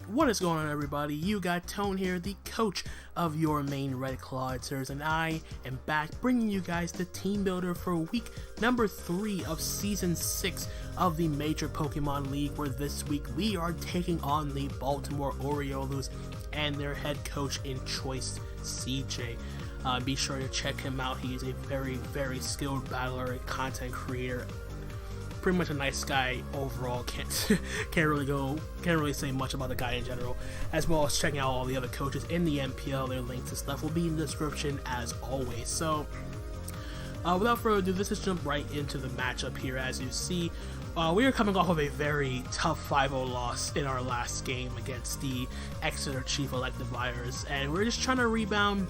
What is going on, everybody? You got Tone here, the coach of your Maine Red Clawitzers, and I am back bringing you guys the team builder for week number 3 of season 6 of the Major Pokemon League, where this week we are taking on the Baltimore Oriolus and their head coach in choice, CJ. Be sure to check him out. He is a very skilled battler and content creator. Pretty much a nice guy overall. Can't really say much about the guy in general, as well as checking out all the other coaches in the MPL. Their links and stuff will be in the description as always. So without further ado, let's just jump right into the matchup here. As you see, we are coming off of a very tough 5-0 loss in our last game against the Exeter Chief Electivires, and we're just trying to rebound,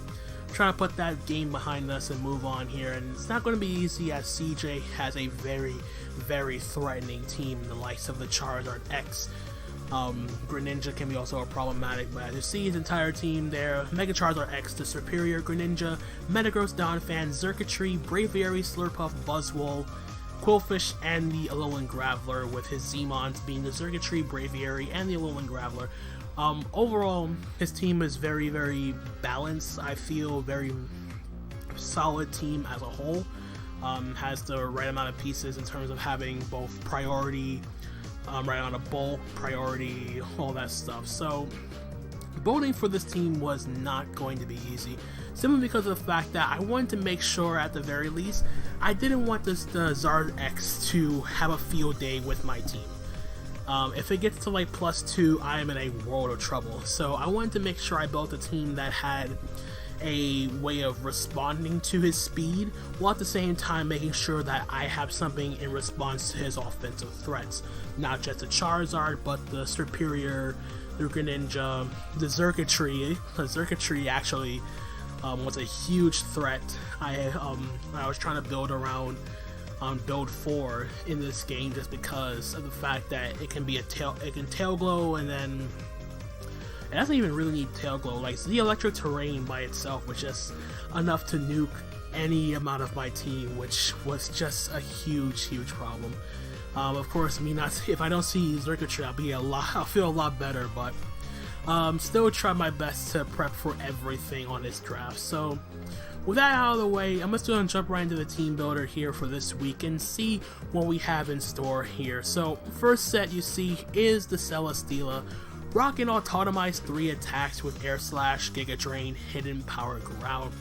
trying to put that game behind us and move on here. And it's not going to be easy, as CJ has a very threatening team, the likes of the Charizard X. Greninja can be also a problematic, but as you see, his entire team there: Mega Charizard X, the Superior, Greninja, Metagross, Donphan, Xurkitree, Braviaries, Slurpuff, Buzzwole, Quillfish, and the Alolan Graveler, with his Zmons being the Xurkitree, Braviary, and the Alolan Graveler. Overall, his team is very balanced. I feel very solid team as a whole. Has the right amount of pieces in terms of having both priority, right on a bulk, priority, all that stuff. So voting for this team was not going to be easy, simply because of the fact that I wanted to make sure, at the very least, I didn't want the Zard X to have a field day with my team. If it gets to like +2, I am in a world of trouble. So I wanted to make sure I built a team that had a way of responding to his speed, while at the same time making sure that I have something in response to his offensive threats. Not just the Charizard, but the Superior, the Greninja, the Xurkitree. The Xurkitree actually was a huge threat. I was trying to build around build 4 in this game, just because of the fact that it can be it can tail glow, and then it doesn't even really need tail glow. Like, the electric terrain by itself was just enough to nuke any amount of my team, which was just a huge problem. Of course, if I don't see Xurkitree, I'll feel a lot better, but still try my best to prep for everything on this draft. So with that out of the way, I'm just going to jump right into the team builder here for this week and see what we have in store here. So first set you see is the Celesteela, rocking autotomized 3 attacks with Air Slash, Giga Drain, Hidden Power Ground.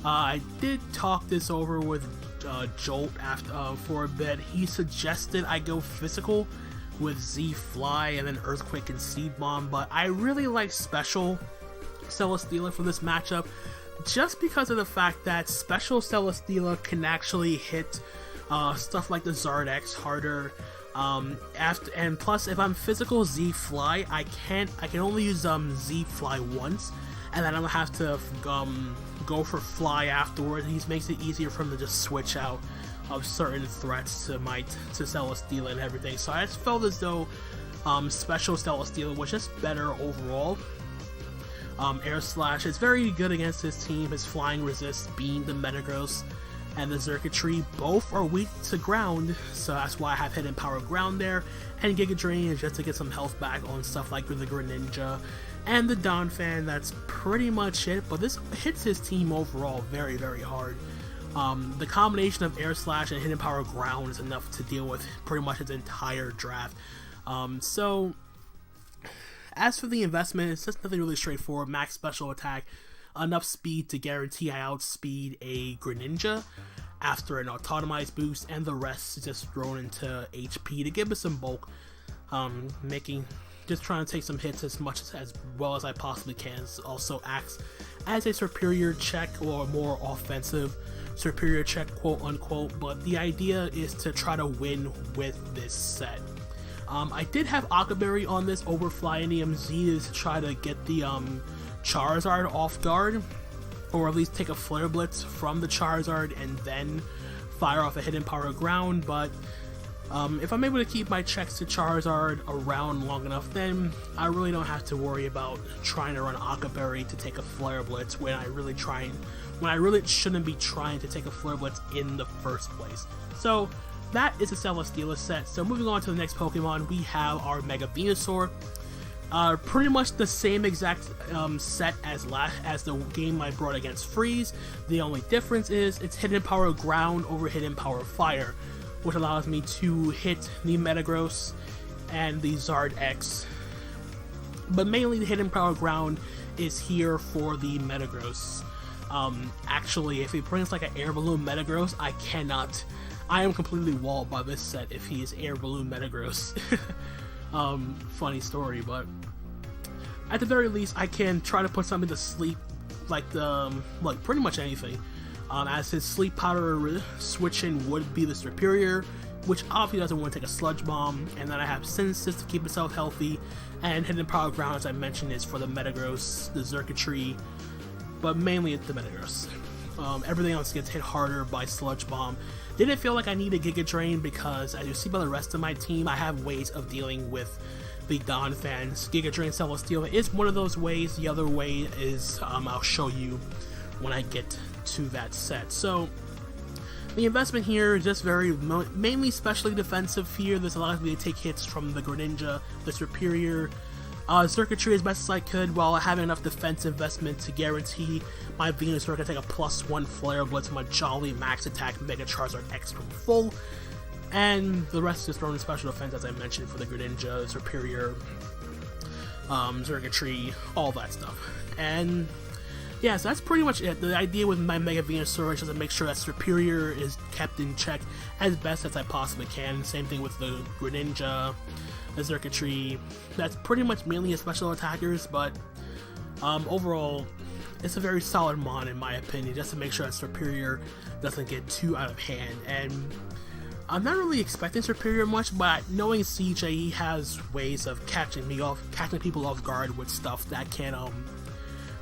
I did talk this over with Jolt for a bit. He suggested I go physical with Z Fly and then Earthquake and Seed Bomb, but I really like Special Celesteela for this matchup, just because of the fact that Special Celesteela can actually hit stuff like the Zard X harder. And plus, if I'm physical Z Fly, I can only use Z Fly once, and then I don't have to go for Fly afterwards. He makes it easier for him to just switch out of certain threats to Celesteela and everything. So I just felt as though Special Celesteela was just better overall. Air Slash is very good against his team. His flying resist, being the Metagross and the Xurkitree, both are weak to ground, so that's why I have Hidden Power Ground there. And Giga Drain is just to get some health back on stuff like the Greninja and the Donphan. That's pretty much it, but this hits his team overall very hard. The combination of Air Slash and Hidden Power Ground is enough to deal with pretty much his entire draft. So as for the investment, it's just nothing really straightforward. Max special attack, enough speed to guarantee I outspeed a Greninja after an autotomized boost, and the rest is just thrown into HP to give us some bulk, just trying to take some hits as well as I possibly can. Also acts as a superior check, or more offensive superior check, quote unquote, but the idea is to try to win with this set. I did have Aquaberry on this over Flying EMZ to try to get the Charizard off guard, or at least take a Flare Blitz from the Charizard and then fire off a Hidden Power Ground, but if I'm able to keep my checks to Charizard around long enough, then I really don't have to worry about trying to run Aquaberry to take a Flare Blitz when I really shouldn't be trying to take a Flare Blitz in the first place. So that is a Celesteela set. So moving on to the next Pokemon, we have our Mega Venusaur. Pretty much the same exact set as the game I brought against Freeze. The only difference is it's hidden power ground over hidden power fire, which allows me to hit the Metagross and the Zard X. But mainly the hidden power ground is here for the Metagross. Actually, if he brings like an air balloon Metagross, I am completely walled by this set if he is air balloon Metagross. Funny story, but at the very least, I can try to put something to sleep, like pretty much anything. As his sleep powder switch-in would be the Superior, which obviously doesn't want to take a Sludge Bomb, and then I have Synthesis to keep itself healthy, and Hidden Power Ground, as I mentioned, is for the Metagross, the Xurkitree, but mainly it's the Metagross. Everything else gets hit harder by Sludge Bomb. Didn't feel like I needed Giga Drain because, as you see by the rest of my team, I have ways of dealing with the Donphans. Giga Drain Celesteela is one of those ways. The other way is, I'll show you when I get to that set. So, the investment here is just mainly specially defensive here. This allows me to take hits from the Greninja, the Superior, Xurkitree as best as I could, while having enough defense investment to guarantee my Venusaur can take a +1 Flare Blitz from a Jolly Max Attack Mega Charizard X from full, and the rest is thrown in special defense, as I mentioned, for the Greninja, Superior, Xurkitree, all that stuff. And yeah, so that's pretty much it. The idea with my Mega Venusaur is just to make sure that Superior is kept in check as best as I possibly can. Same thing with the Greninja, the Xurkitree. That's pretty much mainly a special attackers, but overall, it's a very solid mon in my opinion, just to make sure that Superior doesn't get too out of hand. And I'm not really expecting Superior much, but knowing CJ, he has ways of catching people off guard with stuff that can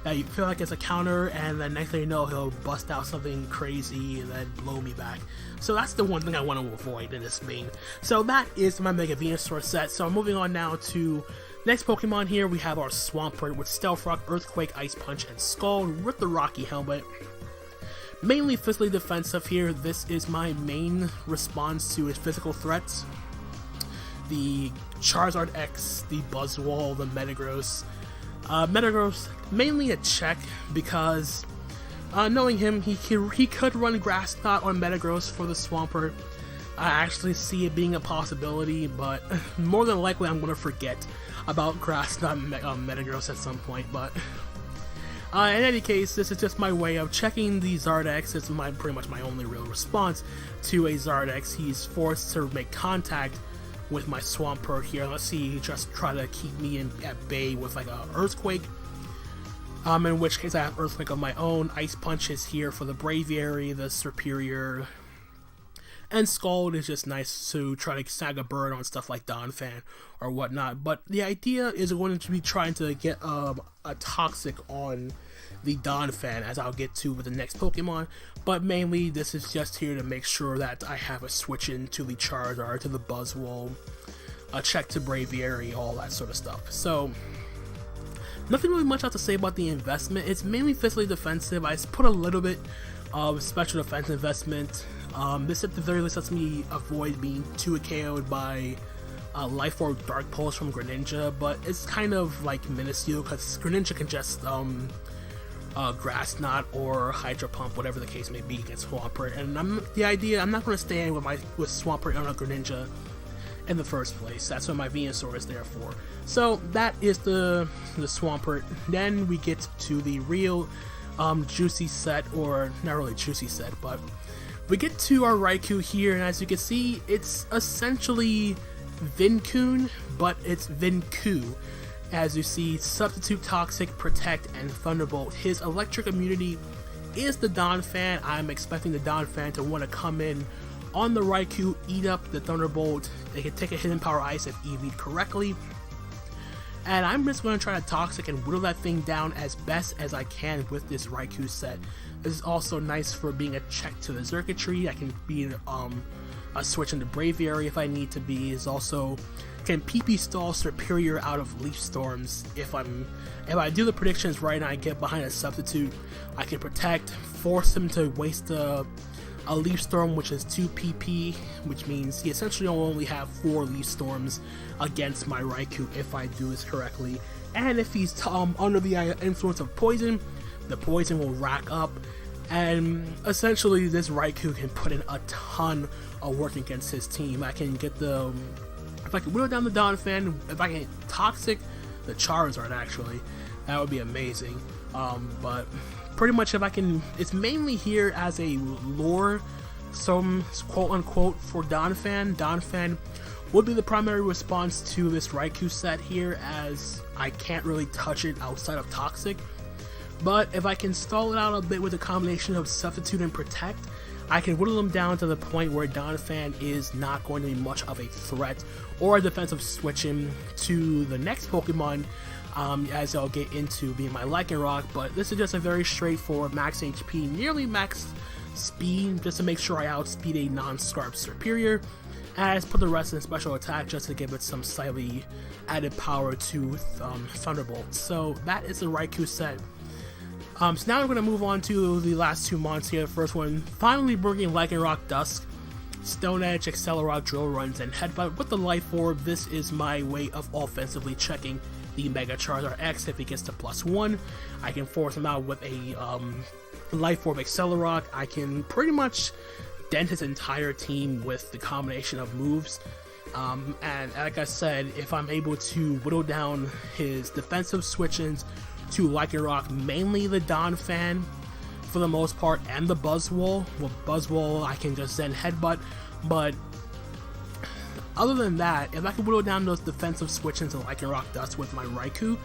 that you feel like it's a counter, and then next thing you know, he'll bust out something crazy and then blow me back. So that's the one thing I want to avoid in this main. So that is my Mega Venusaur set. So moving on now to next Pokemon here, we have our Swampert with Stealth Rock, Earthquake, Ice Punch, and Scald with the Rocky Helmet. Mainly physically defensive here. This is my main response to his physical threats. The Charizard X, the Buzzwole, the Metagross. Metagross, mainly a check, because knowing him, he could run Grass Knot on Metagross for the Swampert. I actually see it being a possibility, but more than likely I'm going to forget about Grass Knot Metagross at some point. But in any case, this is just my way of checking the Zardex. It's pretty much my only real response to a Zardex. He's forced to make contact with my Swampert here. Let's see, just try to keep me at bay with like a Earthquake. In which case I have Earthquake of my own. Ice Punch is here for the Braviary, the Superior. And Scald is just nice to try to snag a bird on stuff like Donphan or whatnot. But the idea is going to be trying to get a Toxic on the Donphan, as I'll get to with the next Pokemon. But mainly this is just here to make sure that I have a switch into the Charizard, to the Buzzwole, a check to Braviary, all that sort of stuff. So nothing really much else to say about the investment. It's mainly physically defensive. I put a little bit of special defense investment. This at the very least lets me avoid being too KO'd by Life Orb Dark Pulse from Greninja, but it's kind of like minuscule because Greninja can just Grass Knot or Hydro Pump, whatever the case may be, against Swampert. And I'm not going to stay with Swampert on a Greninja in the first place. That's what my Venusaur is there for. So that is the Swampert. Then we get to the real juicy set, or not really juicy set, but we get to our Raikou here, and as you can see, it's essentially Vincoon, but it's Vinku. As you see, Substitute, Toxic, Protect, and Thunderbolt. His electric immunity is the Donphan. I'm expecting the Donphan to want to come in on the Raikou, eat up the Thunderbolt. They can take a Hidden Power Ice if EV'd correctly. And I'm just going to try to Toxic and whittle that thing down as best as I can with this Raikou set. This is also nice for being a check to the Xurkitree. I can be a switch into Braviary if I need to be. Is also can PP stall Superior out of Leaf Storms if I do the predictions right and I get behind a Substitute. I can Protect, force him to waste the a Leaf Storm, which is 2 PP, which means he essentially will only have 4 Leaf Storms against my Raikou if I do this correctly. And if he's under the influence of Poison, the Poison will rack up, and essentially this Raikou can put in a ton of work against his team. I can get the, if I can whittle down the Donphan, if I can Toxic the Charizard actually, that would be amazing. But pretty much if I can, it's mainly here as a lure, some quote unquote, for Donphan. Donphan would be the primary response to this Raikou set here, as I can't really touch it outside of Toxic. But if I can stall it out a bit with a combination of Substitute and Protect, I can whittle them down to the point where Donphan is not going to be much of a threat or a defensive switch in to the next Pokemon, as I'll get into being my Lycanroc. But this is just a very straightforward max HP, nearly max speed, just to make sure I outspeed a non-Scarf Superior, as put the rest in special attack just to give it some slightly added power to Thunderbolt. So that is the Raikou set. So now we're going to move on to the last 2 months here. The first one, finally bringing Lycanroc Dusk, Stone Edge, Accelerock, Drill Runs, and Headbutt with the Life Orb. This is my way of offensively checking the Mega Charizard X. If he gets to +1, I can force him out with a Life Orb Accelerock. I can pretty much dent his entire team with the combination of moves. And like I said, if I'm able to whittle down his defensive switch-ins to Lycanroc, mainly the Donphan for the most part, and the Buzzwole. With Buzzwole, I can just then Headbutt, but other than that, if I can whittle down those defensive switch-ins to Lycanroc Dust with my Raikou,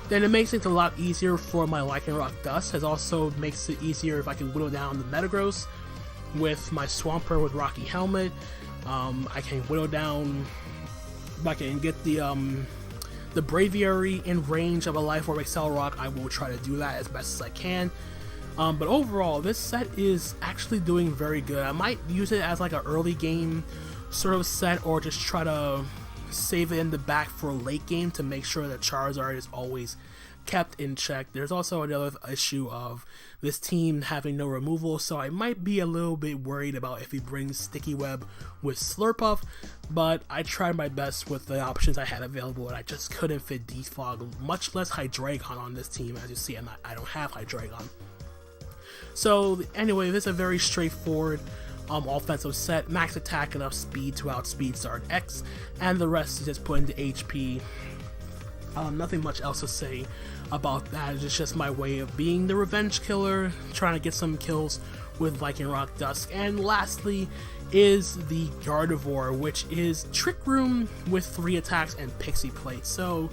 then it makes it a lot easier for my Lycanroc Dust. It also makes it easier if I can whittle down the Metagross with my Swampert with Rocky Helmet. I can whittle down, if I can get the Braviary in range of a Life Orb Accelerock, I will try to do that as best as I can. But overall, this set is actually doing very good. I might use it as like an early game sort of set, or just try to save it in the back for a late game to make sure that Charizard is always kept in check. There's also another issue of this team having no removal, so I might be a little bit worried about if he brings Sticky Web with Slurpuff, but I tried my best with the options I had available, and I just couldn't fit Defog, much less Hydreigon on this team. As you see, I don't have Hydreigon. So anyway, this is a very straightforward offensive set. Max attack, enough speed to outspeed Zard X, and the rest is just put into HP. Nothing much else to say about that. It's just my way of being the revenge killer, trying to get some kills with Lycanroc Dusk. And lastly is the Gardevoir, which is Trick Room with 3 attacks and Pixie Plate. So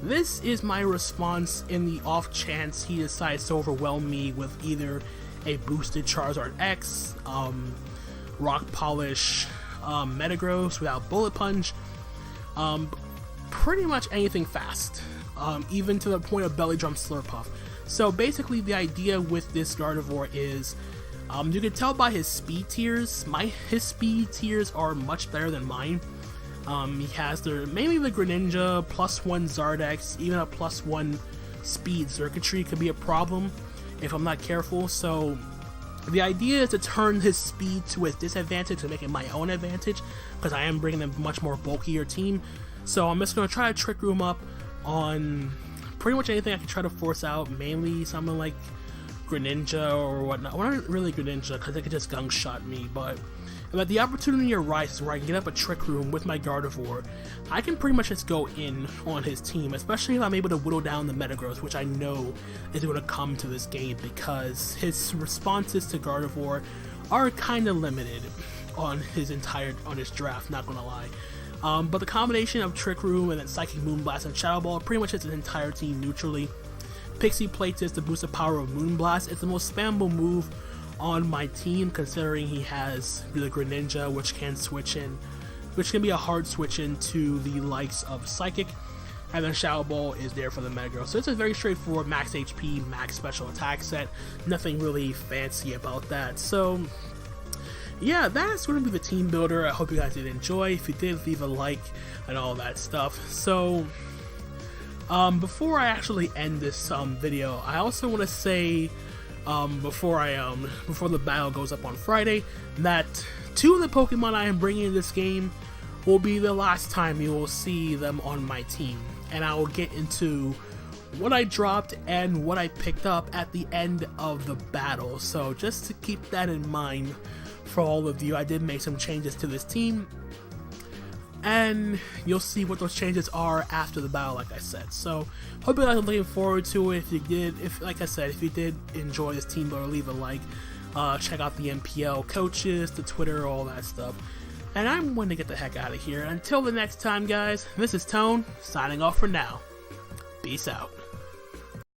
this is my response in the off chance he decides to overwhelm me with either a boosted Charizard X, Rock Polish, Metagross without Bullet Punch, pretty much anything fast, even to the point of Belly Drum Slurpuff. So basically the idea with this Gardevoir is, you can tell by his speed tiers, his speed tiers are much better than mine. He has mainly the Greninja, +1 Zardex, even a +1 speed circuitry could be a problem if I'm not careful. So the idea is to turn his speed to his disadvantage to make it my own advantage, because I am bringing a much more bulkier team. So I'm just going to try to Trick Room up on pretty much anything I can try to force out, mainly something like Greninja or whatnot. Well, not really Greninja, because it could just Gunk Shot me, but if the opportunity arises where I can get up a Trick Room with my Gardevoir, I can pretty much just go in on his team, especially if I'm able to whittle down the Metagross, which I know is going to come to this game, because his responses to Gardevoir are kind of limited on his draft, not gonna lie. But the combination of Trick Room and then Psychic Moonblast and Shadow Ball pretty much hits his entire team neutrally. Pixie Plate is to boost the power of Moonblast. It's the most spammable move on my team, considering he has the Greninja, which can switch in, which can be a hard switch in to the likes of Psychic, and then Shadow Ball is there for the Metagross. So it's a very straightforward max HP, max special attack set. Nothing really fancy about that. So yeah, that's going to be the team builder. I hope you guys did enjoy. If you did, leave a like and all that stuff. So before I actually end this video, I also want to say before the battle goes up on Friday, that 2 of the Pokemon I am bringing in this game will be the last time you will see them on my team, and I will get into what I dropped and what I picked up at the end of the battle. So just to keep that in mind for all of you, I did make some changes to this team, and you'll see what those changes are after the battle, like I said. So hope you guys are looking forward to it. Like I said, if you did enjoy this team builder, leave a like. Check out the MPL Coaches, the Twitter, all that stuff. And I'm going to get the heck out of here. Until the next time, guys, this is Tone, signing off for now. Peace out.